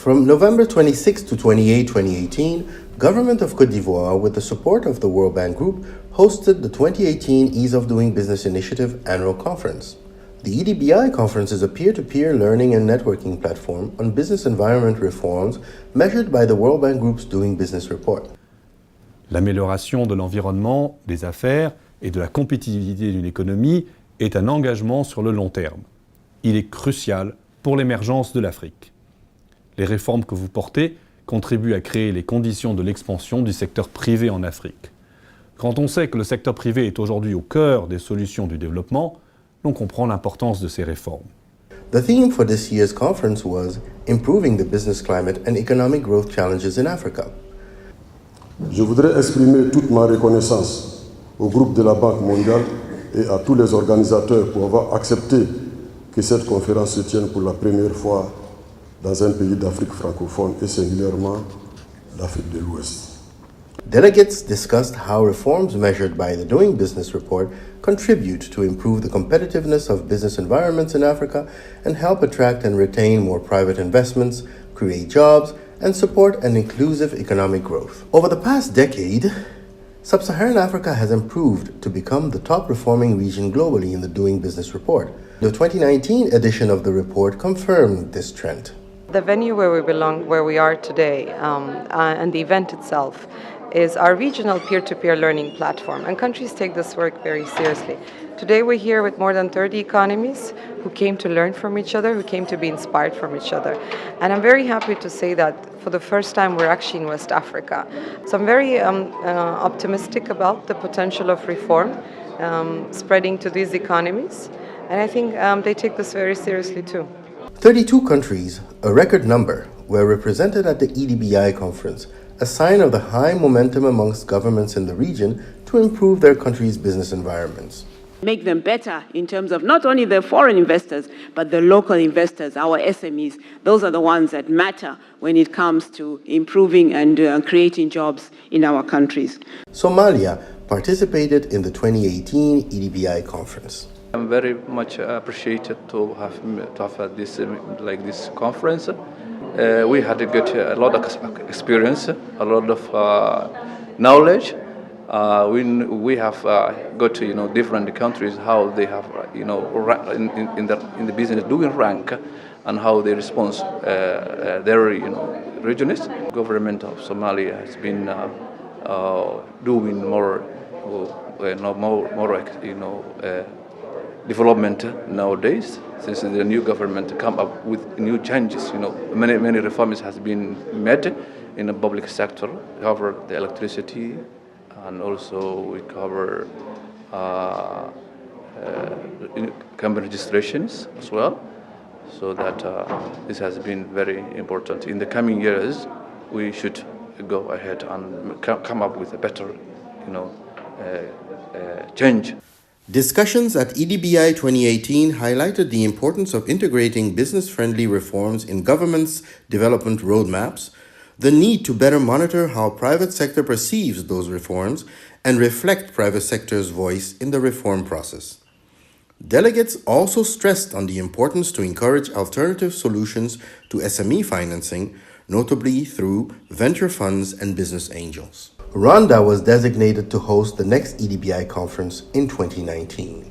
From November 26 to 28, 2018, Government of Côte d'Ivoire, with the support of the World Bank Group, hosted the 2018 Ease of Doing Business Initiative Annual Conference. The EDBI Conference is a peer-to-peer learning and networking platform on business environment reforms measured by the World Bank Group's Doing Business Report. L'amélioration de l'environnement, des affaires et de la compétitivité d'une économie est un engagement sur le long terme. Il est crucial pour l'émergence de l'Afrique. Les réformes que vous portez contribuent à créer les conditions de l'expansion du secteur privé en Afrique. Quand on sait que le secteur privé est aujourd'hui au cœur des solutions du développement, on comprend l'importance de ces réformes. The theme for this year's conference was Improving the Business Climate and Economic Growth Challenges in Africa. Je voudrais exprimer toute ma reconnaissance au groupe de la Banque mondiale et à tous les organisateurs pour avoir accepté que cette conférence se tienne pour la première fois dans un pays d'Afrique francophone et singulièrement d'Afrique de l'Ouest. Delegates discussed how reforms measured by the Doing Business Report contribute to improve the competitiveness of business environments in Africa and help attract and retain more private investments, create jobs, and support an inclusive economic growth. Over the past decade, Sub-Saharan Africa has improved to become the top performing region globally in the Doing Business Report. The 2019 edition of the report confirmed this trend. The venue where we belong, where we are today, and the event itself is our regional peer-to-peer learning platform, and countries take this work very seriously. Today we're here with more than 30 economies who came to learn from each other, who came to be inspired from each other. And I'm very happy to say that for the first time we're actually in West Africa. So I'm very optimistic about the potential of reform spreading to these economies, and I think they take this very seriously too. 32 countries, a record number, were represented at the EDBI conference, a sign of the high momentum amongst governments in the region to improve their country's business environments. Make them better in terms of not only the foreign investors, but the local investors, our SMEs. Those are the ones that matter when it comes to improving and creating jobs in our countries. Somalia participated in the 2018 EDBI conference. I'm very much appreciated to have this conference. We had a lot of experience, a lot of knowledge. We have got to different countries how they have in the business doing rank and how they respond their regions. Government of Somalia has been doing more development nowadays, since the new government come up with new changes. Many reforms has been made in the public sector. We cover the electricity, and also we cover company registrations as well. So that this has been very important. In the coming years, we should go ahead and come up with a better, change. Discussions at EDBI 2018 highlighted the importance of integrating business-friendly reforms in governments' development roadmaps, the need to better monitor how private sector perceives those reforms, and reflect private sector's voice in the reform process. Delegates also stressed on the importance to encourage alternative solutions to SME financing, notably through venture funds and business angels. Rwanda was designated to host the next EDBI conference in 2019.